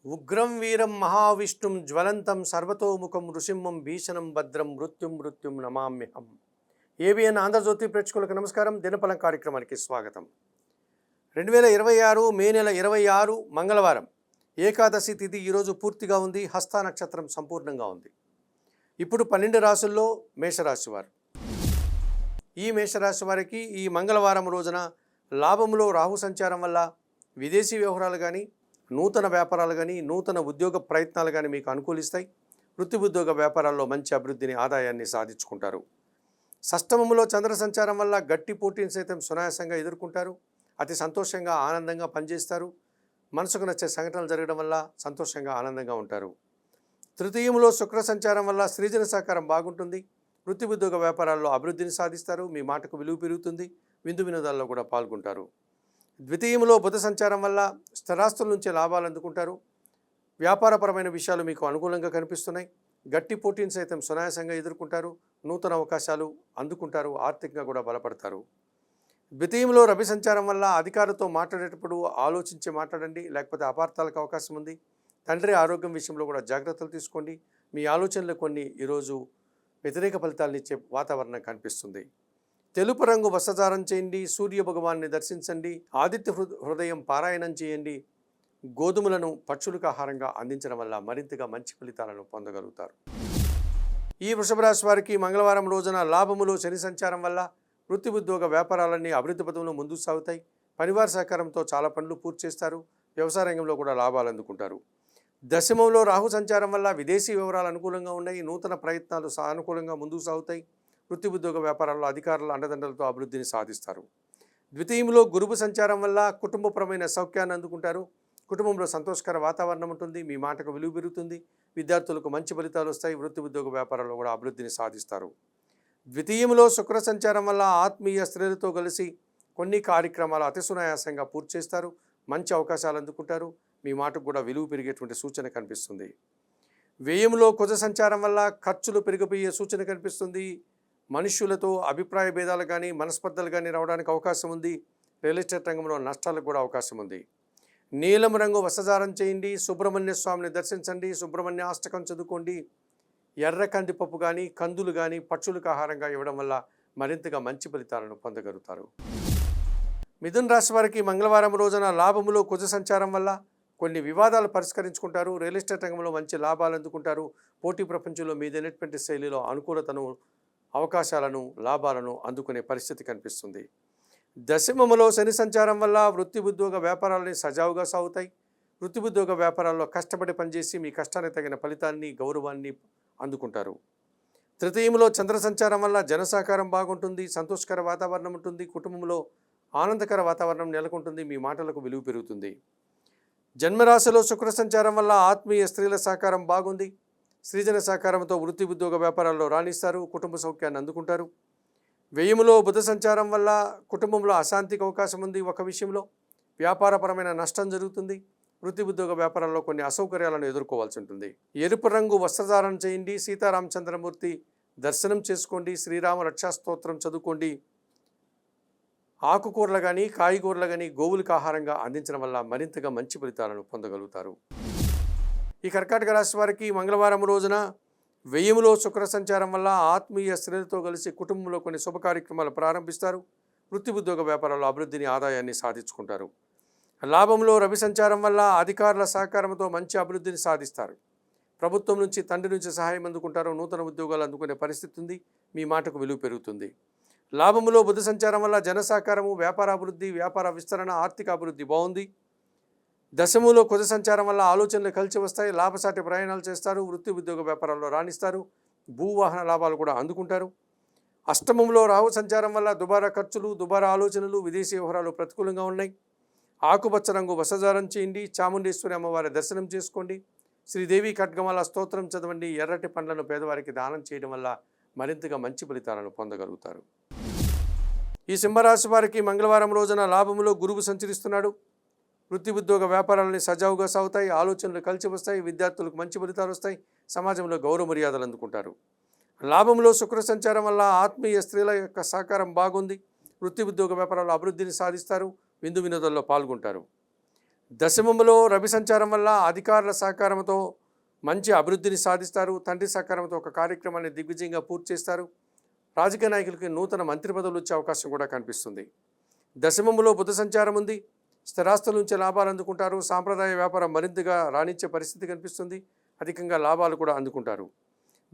ఉగ్రం వీరం మహావిష్ణుం జ్వలంతం సర్వతోముఖం నృసింహం భీషణం భద్రం మృత్యుం నమామ్యహం. ఏబిఎన్ ఆంధ్రజ్యోతి ప్రేక్షకులకు నమస్కారం. దినఫలం కార్యక్రమానికి స్వాగతం. 2026 మే నెల 26 మంగళవారం ఏకాదశి తిథి ఈరోజు పూర్తిగా ఉంది. హస్త నక్షత్రం సంపూర్ణంగా ఉంది. ఇప్పుడు 12 రాశుల్లో మేషరాశి వారు. ఈ మేషరాశి వారికి ఈ మంగళవారం రోజున లాభంలో రాహు సంచారం వల్ల విదేశీ వ్యవహారాలు కానీ, నూతన వ్యాపారాలు కానీ, నూతన ఉద్యోగ ప్రయత్నాలు కానీ మీకు అనుకూలిస్తాయి. వృత్తి ఉద్యోగ వ్యాపారాల్లో మంచి అభివృద్ధిని, ఆదాయాన్ని సాధించుకుంటారు. షష్టమములో చంద్ర సంచారం వల్ల గట్టి పోటీని సైతం సునాయాసంగా ఎదుర్కొంటారు. అతి సంతోషంగా, ఆనందంగా పనిచేస్తారు. మనసుకు నచ్చే సంఘటనలు జరగడం వల్ల సంతోషంగా, ఆనందంగా ఉంటారు. తృతీయంలో శుక్ర సంచారం వల్ల సృజన సహకారం బాగుంటుంది. వృత్తి ఉద్యోగ వ్యాపారాల్లో అభివృద్ధిని సాధిస్తారు. మీ మాటకు విలువ పెరుగుతుంది. విందు వినోదాల్లో కూడా పాల్గొంటారు. ద్వితీయంలో బుధ సంచారం వల్ల స్థిరాస్తుల నుంచి లాభాలు అందుకుంటారు. వ్యాపారపరమైన విషయాలు మీకు అనుకూలంగా కనిపిస్తున్నాయి. గట్టి పోటీని సైతం సునాయాసంగా ఎదుర్కొంటారు. నూతన అవకాశాలు అందుకుంటారు. ఆర్థికంగా కూడా బలపడతారు. ద్వితీయంలో రవి సంచారం వల్ల అధికారులతో మాట్లాడేటప్పుడు ఆలోచించి మాట్లాడండి, లేకపోతే అపార్థాలకు అవకాశం ఉంది. తండ్రి ఆరోగ్యం విషయంలో కూడా జాగ్రత్తలు తీసుకోండి. మీ ఆలోచనలు కొన్ని ఈరోజు వ్యతిరేక ఫలితాలను ఇచ్చే వాతావరణం కనిపిస్తుంది. తెలుపు రంగు వస్త్రధారణ చేయండి. సూర్య భగవాన్ని దర్శించండి. ఆదిత్య హృదయం పారాయణం చేయండి. గోధుమలను పక్షులకు ఆహారంగా అందించడం వల్ల మరింతగా మంచి ఫలితాలను పొందగలుగుతారు. ఈ వృషభ రాశి వారికి మంగళవారం రోజున లాభములో శని సంచారం వల్ల వృత్తి ఉద్యోగ వ్యాపారాలన్నీ అభివృద్ధి పదంలో ముందుకు సాగుతాయి. పరివార సహకారంతో చాలా పనులు పూర్తి చేస్తారు. వ్యవసాయ రంగంలో కూడా లాభాలు అందుకుంటారు. దశమంలో రాహు సంచారం వల్ల విదేశీ వివరాలు అనుకూలంగా ఉన్నాయి. నూతన ప్రయత్నాలు సానుకూలంగా ముందుకు సాగుతాయి. వృత్తి ఉద్యోగ వ్యాపారాల్లో అధికారుల అండదండలతో అభివృద్ధిని సాధిస్తారు. ద్వితీయంలో గురువు సంచారం వల్ల కుటుంబపరమైన సౌఖ్యాన్ని అందుకుంటారు. కుటుంబంలో సంతోషకర వాతావరణం ఉంటుంది. మీ మాటకు విలువ పెరుగుతుంది. విద్యార్థులకు మంచి ఫలితాలు వస్తాయి. వృత్తి ఉద్యోగ వ్యాపారాల్లో కూడా అభివృద్ధిని సాధిస్తారు. ద్వితీయంలో శుక్ర సంచారం వల్ల ఆత్మీయ స్త్రీలతో కలిసి కొన్ని కార్యక్రమాలు అతి సునాయాసంగా పూర్తి చేస్తారు. మంచి అవకాశాలు అందుకుంటారు. మీ మాటకు కూడా విలువ పెరిగేటువంటి సూచన కనిపిస్తుంది. వ్యయంలో కుజ సంచారం వల్ల ఖర్చులు పెరిగిపోయే సూచన కనిపిస్తుంది. మనుష్యులతో అభిప్రాయ భేదాలు కానీ, మనస్పర్ధలు కానీ రావడానికి అవకాశం ఉంది. రియల్ ఎస్టేట్ రంగంలో నష్టాలకు కూడా అవకాశం ఉంది. నీలం రంగు వస్త్రధారణ చేయండి. సుబ్రహ్మణ్య స్వామిని దర్శించండి. సుబ్రహ్మణ్య అష్టకం చదువుకోండి. ఎర్ర కందిపప్పు కానీ, కందులు కానీ పక్షులకు ఆహారంగా ఇవ్వడం వల్ల మరింతగా మంచి ఫలితాలను పొందగలుగుతారు. మిథున రాశి వారికి మంగళవారం రోజున లాభములో కుజ సంచారం వల్ల కొన్ని వివాదాలు పరిష్కరించుకుంటారు. రియల్ ఎస్టేట్ రంగంలో మంచి లాభాలు అందుకుంటారు. పోటీ ప్రపంచంలో మీదైనటువంటి శైలిలో అనుకూలతను, అవకాశాలను, లాభాలను అందుకునే పరిస్థితి కనిపిస్తుంది. దశమములో శని సంచారం వల్ల వృత్తి ఉద్యోగ వ్యాపారాలని సజావుగా సాగుతాయి. వృత్తి ఉద్యోగ వ్యాపారాల్లో కష్టపడి పనిచేసి మీ కష్టానికి తగిన ఫలితాన్ని, గౌరవాన్ని అందుకుంటారు. తృతీయంలో చంద్ర సంచారం వల్ల జనసహకారం బాగుంటుంది. సంతోషకర వాతావరణం ఉంటుంది. కుటుంబంలో ఆనందకర వాతావరణం నెలకొంటుంది. మీ మాటలకు విలువ పెరుగుతుంది. జన్మరాశిలో శుక్ర సంచారం వల్ల ఆత్మీయ స్త్రీల సహకారం బాగుంది. సృజన సహకారంతో వృత్తి ఉద్యోగ వ్యాపారాల్లో రాణిస్తారు. కుటుంబ సౌఖ్యాన్ని అందుకుంటారు. వ్యయములో బుధ సంచారం వల్ల కుటుంబంలో అశాంతికి అవకాశం ఉంది. ఒక విషయంలో వ్యాపారపరమైన నష్టం జరుగుతుంది. వృత్తి ఉద్యోగ వ్యాపారాల్లో కొన్ని అసౌకర్యాలను ఎదుర్కోవాల్సి ఉంటుంది. ఎరుపు రంగు వస్త్రధారణ చేయండి. సీతారామచంద్రమూర్తి దర్శనం చేసుకోండి. శ్రీరామ రక్షాస్తోత్రం చదువుకోండి. ఆకుకూరలు కానీ, కాయగూరలు కానీ గోవులకు ఆహారంగా అందించడం వల్ల మరింతగా మంచి ఫలితాలను పొందగలుగుతారు. ఈ కర్కాటక రాశి వారికి మంగళవారం రోజున వ్యయములో శుక్ర సంచారం వల్ల ఆత్మీయ స్త్రీలతో కలిసి కుటుంబంలో కొన్ని శుభ కార్యక్రమాలు ప్రారంభిస్తారు. వృత్తి ఉద్యోగ వ్యాపారాల్లో అభివృద్ధిని, ఆదాయాన్ని సాధించుకుంటారు. లాభంలో రవి సంచారం వల్ల అధికారుల సహకారంతో మంచి అభివృద్ధిని సాధిస్తారు. ప్రభుత్వం నుంచి, తండ్రి నుంచి సహాయం అందుకుంటారు. నూతన ఉద్యోగాలు అందుకునే పరిస్థితి ఉంది. మీ మాటకు విలువ పెరుగుతుంది. లాభములో బుధ సంచారం వల్ల జన సహకారము, వ్యాపార అభివృద్ధి, వ్యాపార విస్తరణ, ఆర్థిక అభివృద్ధి బాగుంది. దశములో కుజ సంచారం వల్ల ఆలోచనలు కలిసి వస్తాయి. లాభసాటి ప్రయాణాలు చేస్తారు. వృత్తి ఉద్యోగ వ్యాపారాల్లో రాణిస్తారు. భూవాహన లాభాలు కూడా అందుకుంటారు. అష్టమంలో రాహు సంచారం వల్ల దుబారా ఖర్చులు, దుబారా ఆలోచనలు, విదేశీ వ్యవహారాలు ప్రతికూలంగా ఉన్నాయి. ఆకుపచ్చ రంగు వస్త్రధారణ చేయండి. చాముండేశ్వరి అమ్మవారి దర్శనం చేసుకోండి. శ్రీదేవి ఖడ్గమాల స్తోత్రం చదవండి. ఎర్రటి పండ్లను పేదవారికి దానం చేయడం వల్ల మరింతగా మంచి ఫలితాలను పొందగలుగుతారు. ఈ సింహరాశి వారికి మంగళవారం రోజున లాభములో గురువు సంచరిస్తున్నాడు. వృత్తి ఉద్యోగ వ్యాపారాలని సజావుగా సాగుతాయి. ఆలోచనలు కలిసి వస్తాయి. విద్యార్థులకు మంచి ఫలితాలు వస్తాయి. సమాజంలో గౌరవ మర్యాదలు అందుకుంటారు. లాభంలో శుక్ర సంచారం వల్ల ఆత్మీయ స్త్రీల యొక్క సహకారం బాగుంది. వృత్తి ఉద్యోగ వ్యాపారాల్లో అభివృద్ధిని సాధిస్తారు. విందు వినోదాల్లో పాల్గొంటారు. దశమములో రవి సంచారం వల్ల అధికారుల సహకారంతో మంచి అభివృద్ధిని సాధిస్తారు. తండ్రి సహకారంతో ఒక కార్యక్రమాన్ని దిగ్విజయంగా పూర్తి చేస్తారు. రాజకీయ నాయకులకి నూతన మంత్రి పదవులు వచ్చే అవకాశం కూడా కనిపిస్తుంది. దశమములో బుధ సంచారం ఉంది. స్థిరాస్తుల నుంచి లాభాలు అందుకుంటారు. సాంప్రదాయ వ్యాపారం మరింతగా రాణించే పరిస్థితి కనిపిస్తుంది. అధికంగా లాభాలు కూడా అందుకుంటారు.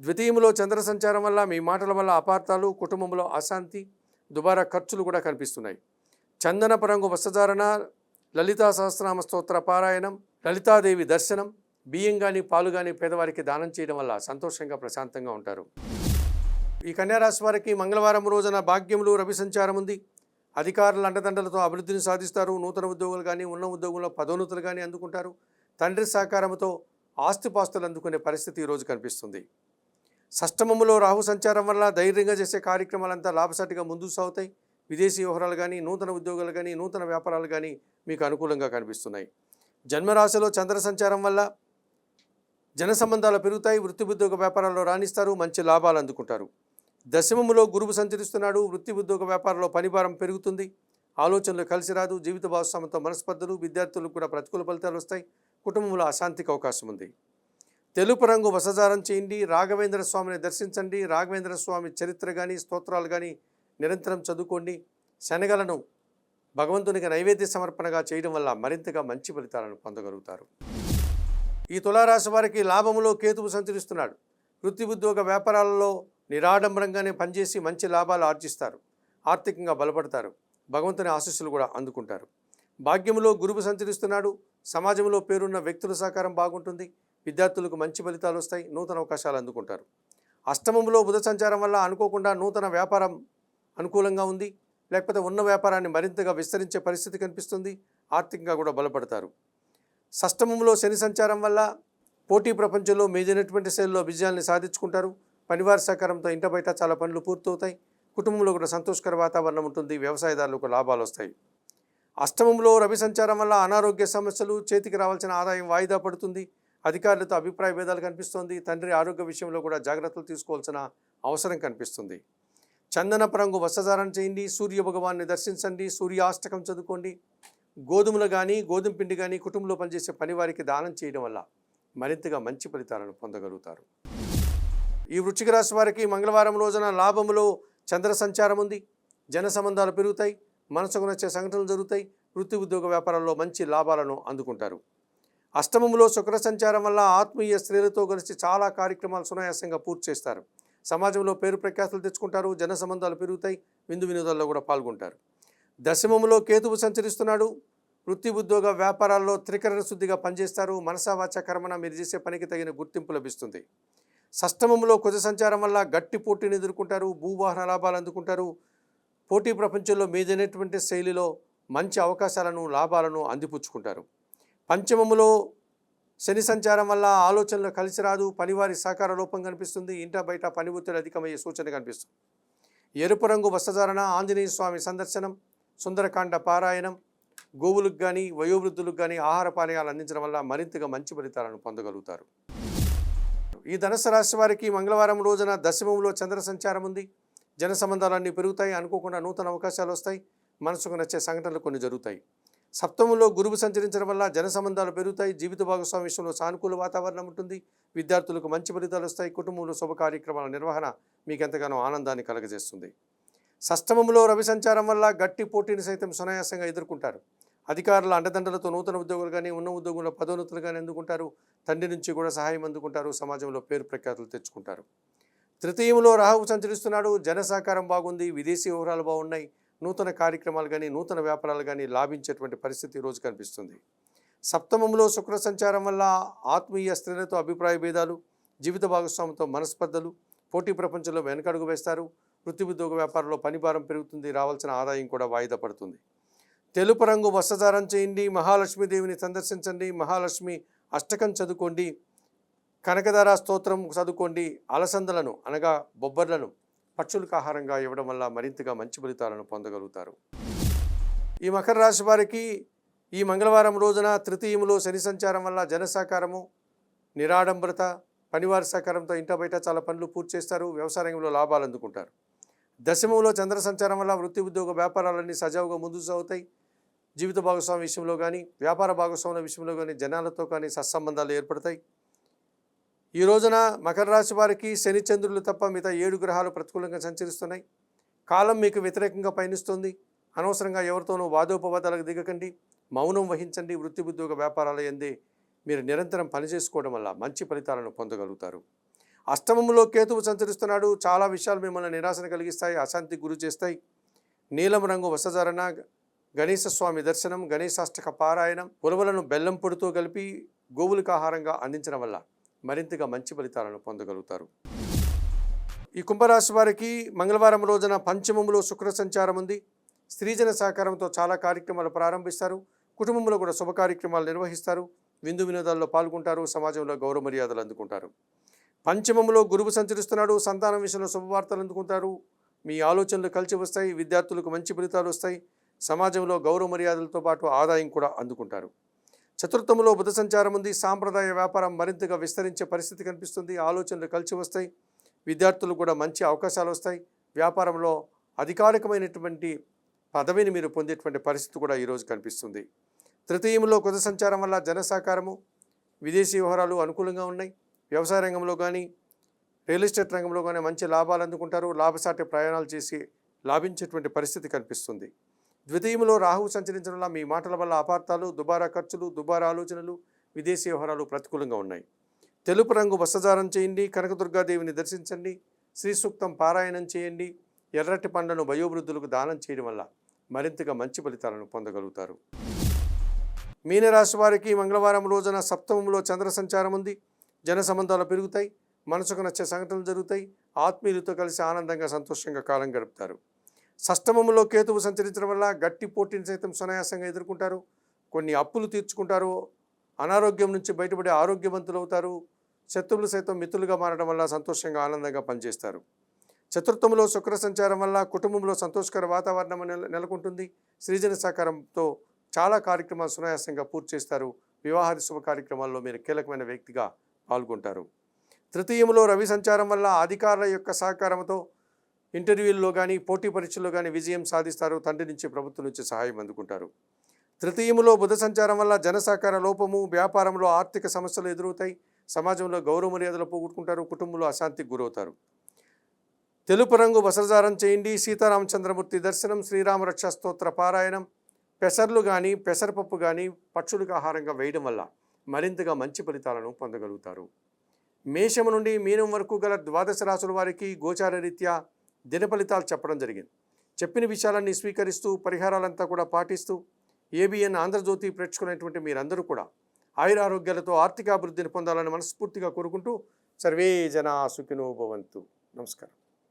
ద్వితీయములో చంద్ర సంచారం వల్ల మీ మాటల వల్ల అపార్థాలు, కుటుంబంలో అశాంతి, దుబారా ఖర్చులు కూడా కనిపిస్తున్నాయి. చందనపు రంగు వస్త్రధారణ, లలితా సహస్రనామ స్తోత్ర పారాయణం, లలితాదేవి దర్శనం, బియ్యం కానీ పాలు కానీ పేదవారికి దానం చేయడం వల్ల సంతోషంగా ప్రశాంతంగా ఉంటారు. ఈ కన్యారాశి వారికి మంగళవారం రోజున భాగ్యములు రవి సంచారం ఉంది. అధికారుల అండదండలతో అభివృద్ధిని సాధిస్తారు. నూతన ఉద్యోగులు కానీ ఉన్న ఉద్యోగంలో పదోన్నతులు కానీ అందుకుంటారు. తండ్రి సహకారంతో ఆస్తిపాస్తులు అందుకునే పరిస్థితి ఈరోజు కనిపిస్తుంది. షష్టమములో రాహు సంచారం వల్ల ధైర్యంగా చేసే కార్యక్రమాలంతా లాభసాటిగా ముందుకు సాగుతాయి. విదేశీ వ్యవహారాలు కానీ, నూతన ఉద్యోగాలు కానీ, నూతన వ్యాపారాలు కానీ మీకు అనుకూలంగా కనిపిస్తున్నాయి. జన్మరాశిలో చంద్ర సంచారం వల్ల జన సంబంధాలు పెరుగుతాయి. వృత్తి ఉద్యోగ వ్యాపారాల్లో రాణిస్తారు. మంచి లాభాలు అందుకుంటారు. దశమములో గురువు సంచరిస్తున్నాడు. వృత్తి ఉద్యోగ వ్యాపారంలో పనిభారం పెరుగుతుంది. ఆలోచనలు కలిసి రాదు. జీవిత భాగస్వామితో మనస్పర్ధలు, విద్యార్థులకు కూడా ప్రతికూల ఫలితాలు వస్తాయి. కుటుంబంలో అశాంతికి అవకాశం ఉంది. తెలుపు రంగు వసజారం చేయండి. రాఘవేంద్ర స్వామిని దర్శించండి. రాఘవేంద్ర స్వామి చరిత్ర కానీ, స్తోత్రాలు కానీ నిరంతరం చదువుకోండి. శనగలను భగవంతునికి నైవేద్య సమర్పణగా చేయడం వల్ల మరింతగా మంచి ఫలితాలను పొందగలుగుతారు. ఈ తులారాశి వారికి లాభములో కేతువు సంచరిస్తున్నాడు. వృత్తి ఉద్యోగ వ్యాపారాలలో నిరాడంబరంగానే పనిచేసి మంచి లాభాలు ఆర్జిస్తారు. ఆర్థికంగా బలపడతారు. భగవంతుని ఆశీస్సులు కూడా అందుకుంటారు. భాగ్యములో గురువు సంచరిస్తున్నాడు. సమాజంలో పేరున్న వ్యక్తుల సహకారం బాగుంటుంది. విద్యార్థులకు మంచి ఫలితాలు వస్తాయి. నూతన అవకాశాలు అందుకుంటారు. అష్టమములో బుధ సంచారం వల్ల అనుకోకుండా నూతన వ్యాపారం అనుకూలంగా ఉంది. లేకపోతే ఉన్న వ్యాపారాన్ని మరింతగా విస్తరించే పరిస్థితి కనిపిస్తుంది. ఆర్థికంగా కూడా బలపడతారు. షష్టమంలో శని సంచారం వల్ల పోటీ ప్రపంచంలో మేజైనటువంటి శైలిలో విజయాన్ని సాధించుకుంటారు. పనివారి సహకారంతో ఇంట బయట చాలా పనులు పూర్తవుతాయి. కుటుంబంలో కూడా సంతోషకర వాతావరణం ఉంటుంది. వ్యవసాయదారులకు లాభాలు వస్తాయి. అష్టమంలో రవి సంచారం వల్ల అనారోగ్య సమస్యలు, చేతికి రావాల్సిన ఆదాయం వాయిదా పడుతుంది. అధికారులతో అభిప్రాయ భేదాలు కనిపిస్తోంది. తండ్రి ఆరోగ్య విషయంలో కూడా జాగ్రత్తలు తీసుకోవాల్సిన అవసరం కనిపిస్తుంది. చందనపు రంగు వస్త్రధారణ చేయండి. సూర్య భగవాన్ని దర్శించండి. సూర్యాష్టకం చదువుకోండి. గోధుమలు కానీ, గోధుమ పిండి కానీ కుటుంబంలో పనిచేసే పనివారికి దానం చేయడం వల్ల మరింతగా మంచి ఫలితాలను పొందగలుగుతారు. ఈ వృశ్చిక రాశి వారికి మంగళవారం రోజున లాభములో చంద్ర సంచారం ఉంది. జన సంబంధాలు పెరుగుతాయి. మనసుకు నచ్చే సంఘటనలు జరుగుతాయి. వృత్తి ఉద్యోగ వ్యాపారాల్లో మంచి లాభాలను అందుకుంటారు. అష్టమములో శుక్ర సంచారం వల్ల ఆత్మీయ స్త్రీలతో కలిసి చాలా కార్యక్రమాలు సునాయాసంగా పూర్తి చేస్తారు. సమాజంలో పేరు ప్రఖ్యాతులు తెచ్చుకుంటారు. జన సంబంధాలు పెరుగుతాయి. విందు వినోదాల్లో కూడా పాల్గొంటారు. దశమములో కేతువు సంచరిస్తున్నాడు. వృత్తి ఉద్యోగ వ్యాపారాల్లో త్రికరణ శుద్ధిగా పనిచేస్తారు. మనసా వాచ కర్మన మీరు చేసే పనికి తగిన గుర్తింపు లభిస్తుంది. షష్టమములో కుజ సంచారం వల్ల గట్టి పోటీని ఎదుర్కొంటారు. భూవాహన లాభాలు అందుకుంటారు. పోటీ ప్రపంచంలో మీదైనటువంటి శైలిలో మంచి అవకాశాలను, లాభాలను అందిపుచ్చుకుంటారు. పంచమములో శని సంచారం వల్ల ఆలోచనలు కలిసి రాదు. పనివారి సహకార లోపం కనిపిస్తుంది. ఇంట బయట పని ఒత్తిడి అధికమయ్యే సూచన కనిపిస్తుంది. ఎరుపు రంగు వస్త్రధారణ, ఆంజనేయ స్వామి సందర్శనం, సుందరకాండ పారాయణం, గోవులకు కానీ వయోవృద్ధులకు కానీ ఆహార పానీయాలు అందించడం వల్ల మరింతగా మంచి ఫలితాలను పొందగలుగుతారు. ఈ ధనుసు రాశి వారికి మంగళవారం రోజున దశమంలో చంద్ర సంచారం ఉంది. జన సంబంధాలన్నీ పెరుగుతాయి. అనుకోకుండా నూతన అవకాశాలు వస్తాయి. మనసుకు నచ్చే సంఘటనలు కొన్ని జరుగుతాయి. సప్తమంలో గురువు సంచరించడం వల్ల జన సంబంధాలు పెరుగుతాయి. జీవిత భాగస్వామి విషయంలో సానుకూల వాతావరణం ఉంటుంది. విద్యార్థులకు మంచి ఫలితాలు వస్తాయి. కుటుంబంలో శుభ కార్యక్రమాల నిర్వహణ మీకు ఎంతగానో ఆనందాన్ని కలగజేస్తుంది. షష్టమంలో రవి సంచారం వల్ల గట్టి పోటీని సైతం సునాయాసంగా ఎదుర్కొంటారు. అధికారుల అండదండలతో నూతన ఉద్యోగులు కానీ, ఉన్న ఉద్యోగంలో పదోన్నతులు కానీ అందుకుంటారు. తండ్రి నుంచి కూడా సహాయం అందుకుంటారు. సమాజంలో పేరు ప్రఖ్యాతులు తెచ్చుకుంటారు. తృతీయంలో రాహువు సంచరిస్తున్నాడు. జన సహకారం బాగుంది. విదేశీ వ్యవహారాలు బాగున్నాయి. నూతన కార్యక్రమాలు కానీ, నూతన వ్యాపారాలు కానీ లాభించేటువంటి పరిస్థితి ఈరోజు కనిపిస్తుంది. సప్తమంలో శుక్ర సంచారం వల్ల ఆత్మీయ స్త్రీలతో అభిప్రాయ భేదాలు, జీవిత భాగస్వామితో మనస్పర్ధలు, పోటీ ప్రపంచంలో వెనకడుగు వేస్తారు. వృత్తి ఉద్యోగ వ్యాపారంలో పనిభారం పెరుగుతుంది. రావాల్సిన ఆదాయం కూడా వాయిదా పడుతుంది. తెలుపు రంగు వస్త్రధారణ చేయండి. మహాలక్ష్మీదేవిని సందర్శించండి. మహాలక్ష్మి అష్టకం చదువుకోండి. కనకధార స్తోత్రం చదువుకోండి. అలసందలను అనగా బొబ్బర్లను పక్షులకు ఆహారంగా ఇవ్వడం వల్ల మరింతగా మంచి ఫలితాలను పొందగలుగుతారు. ఈ మకర రాశి వారికి ఈ మంగళవారం రోజున తృతీయములో శని సంచారం వల్ల జన సహకారము, నిరాడంబరత, పనివారి సహకారంతో ఇంట బయట చాలా పనులు పూర్తి చేస్తారు. వ్యవసాయ రంగంలో లాభాలు అందుకుంటారు. దశమంలో చంద్ర సంచారం వల్ల వృత్తి ఉద్యోగ వ్యాపారాలన్నీ సజావుగా ముందుకు సాగుతాయి. జీవిత భాగస్వామి విషయంలో కానీ వ్యాపార భాగస్వాముల విషయంలో కానీ జనాలతో కానీ సత్సంబంధాలు ఏర్పడతాయి. ఈ రోజున మకర రాశి వారికి శని చంద్రులు తప్ప మిగతా 7 గ్రహాలు ప్రతికూలంగా సంచరిస్తున్నాయి. కాలం మీకు వ్యతిరేకంగా పయనిస్తుంది. అనవసరంగా ఎవరితోనూ వాదోపవాదాలకు దిగకండి. మౌనం వహించండి. వృత్తి ఉద్యోగ వ్యాపారాల యందే మీరు నిరంతరం పనిచేసుకోవడం వల్ల మంచి ఫలితాలను పొందగలుగుతారు. అష్టమంలో కేతువు సంచరిస్తున్నాడు. చాలా విషయాలు మిమ్మల్ని నిరాశను కలిగిస్తాయి, అశాంతికి గురి చేస్తాయి. నీలం రంగు వస్త్రధారణ, గణేశ స్వామి దర్శనం, గణేశాష్టక పారాయణం, ఉలవలను బెల్లం పొడితో కలిపి గోవులకు ఆహారంగా అందించడం వల్ల మరింతగా మంచి ఫలితాలను పొందగలుగుతారు. ఈ కుంభరాశి వారికి మంగళవారం రోజున పంచమంలో శుక్ర సంచారం ఉంది. స్త్రీజన సహకారంతో చాలా కార్యక్రమాలు ప్రారంభిస్తారు. కుటుంబంలో కూడా శుభ కార్యక్రమాలు నిర్వహిస్తారు. విందు వినోదాల్లో పాల్గొంటారు. సమాజంలో గౌరవ మర్యాదలు అందుకుంటారు. పంచమంలో గురువు సంచరిస్తున్నాడు. సంతానం విషయంలో శుభవార్తలు అందుకుంటారు. మీ ఆలోచనలు కలిసి వస్తాయి. విద్యార్థులకు మంచి ఫలితాలు వస్తాయి. సమాజంలో గౌరవ మర్యాదలతో పాటు ఆదాయం కూడా అందుకుంటారు. చతుర్థంలో బుధ సంచారం ఉంది. సాంప్రదాయ వ్యాపారం మరింతగా విస్తరించే పరిస్థితి కనిపిస్తుంది. ఆలోచనలు కలిసి వస్తాయి. విద్యార్థులు కూడా మంచి అవకాశాలు వస్తాయి. వ్యాపారంలో అధికారికమైనటువంటి పదవిని మీరు పొందేటువంటి పరిస్థితి కూడా ఈరోజు కనిపిస్తుంది. తృతీయంలో కుజ సంచారం వల్ల జన సహకారము, విదేశీ వ్యవహారాలు అనుకూలంగా ఉన్నాయి. వ్యవసాయ రంగంలో కానీ రియల్ ఎస్టేట్ రంగంలో కానీ మంచి లాభాలు అందుకుంటారు. లాభసాటి ప్రయాణాలు చేసి లాభించేటువంటి పరిస్థితి కనిపిస్తుంది. ద్వితీయంలో రాహువు సంచరించడం వల్ల మీ మాటల వల్ల అపార్థాలు, దుబారా ఖర్చులు, దుబారా ఆలోచనలు, విదేశీ వ్యవహారాలు ప్రతికూలంగా ఉన్నాయి. తెలుపు రంగు వస్త్రధారణ చేయండి. కనకదుర్గాదేవిని దర్శించండి. శ్రీ సూక్తం పారాయణం చేయండి. ఎర్రటి పండ్లను వయోవృద్ధులకు దానం చేయడం వల్ల మరింతగా మంచి ఫలితాలను పొందగలుగుతారు. మీనరాశి వారికి మంగళవారం రోజున సప్తమంలో చంద్ర సంచారం ఉంది. జన సంబంధాలు పెరుగుతాయి. మనసుకు నచ్చే సంఘటనలు జరుగుతాయి. ఆత్మీయులతో కలిసి ఆనందంగా సంతోషంగా కాలం గడుపుతారు. షష్టమంలో కేతువు సంచరించడం వల్ల గట్టి పోటీని సైతం సునాయాసంగా ఎదుర్కొంటారు. కొన్ని అప్పులు తీర్చుకుంటారు. అనారోగ్యం నుంచి బయటపడే ఆరోగ్యవంతులు అవుతారు. శత్రువులు సైతం మిత్రులుగా మారడం వల్ల సంతోషంగా ఆనందంగా పనిచేస్తారు. చతుర్థంలో శుక్ర సంచారం వల్ల కుటుంబంలో సంతోషకర వాతావరణం నెలకొంటుంది. సృజన సహకారంతో చాలా కార్యక్రమాలు సునాయాసంగా పూర్తి చేస్తారు. వివాహాది శుభ కార్యక్రమాల్లో మీరు కీలకమైన వ్యక్తిగా పాల్గొంటారు. తృతీయంలో రవి సంచారం వల్ల అధికారుల యొక్క సహకారంతో ఇంటర్వ్యూల్లో కానీ పోటీ పరీక్షల్లో కానీ విజయం సాధిస్తారు. తండ్రి నుంచి ప్రభుత్వం నుంచి సహాయం అందుకుంటారు. తృతీయంలో బుధ సంచారం వల్ల జన సహకార లోపము, వ్యాపారంలో ఆర్థిక సమస్యలు ఎదురవుతాయి. సమాజంలో గౌరవ మర్యాదలు పోగొట్టుకుంటారు. కుటుంబంలో అశాంతికి గురవుతారు. తెలుపు రంగు వస్త్రధారణ చేయండి. సీతారామచంద్రమూర్తి దర్శనం, శ్రీరామ రక్షా స్తోత్ర పారాయణం, పెసర్లు కానీ పెసరపప్పు కానీ పక్షులకు ఆహారంగా వేయడం వల్ల మరింతగా మంచి ఫలితాలను పొందగలుగుతారు. మేషము నుండి మీనం వరకు గల 12 రాశుల వారికి గోచార రీత్యా దిన ఫలితాలు చెప్పడం జరిగింది. చెప్పిన విషయాలన్నీ స్వీకరిస్తూ పరిహారాలంతా కూడా పాటిస్తూ ఏబిఎన్ ఆంధ్రజ్యోతి ప్రేక్షకులైనటువంటి మీరందరూ కూడా ఆయురారోగ్యాలతో ఆర్థిక అభివృద్ధిని పొందాలని మనస్ఫూర్తిగా కోరుకుంటూ సర్వే జనా సుఖినో భవంతు. నమస్కారం.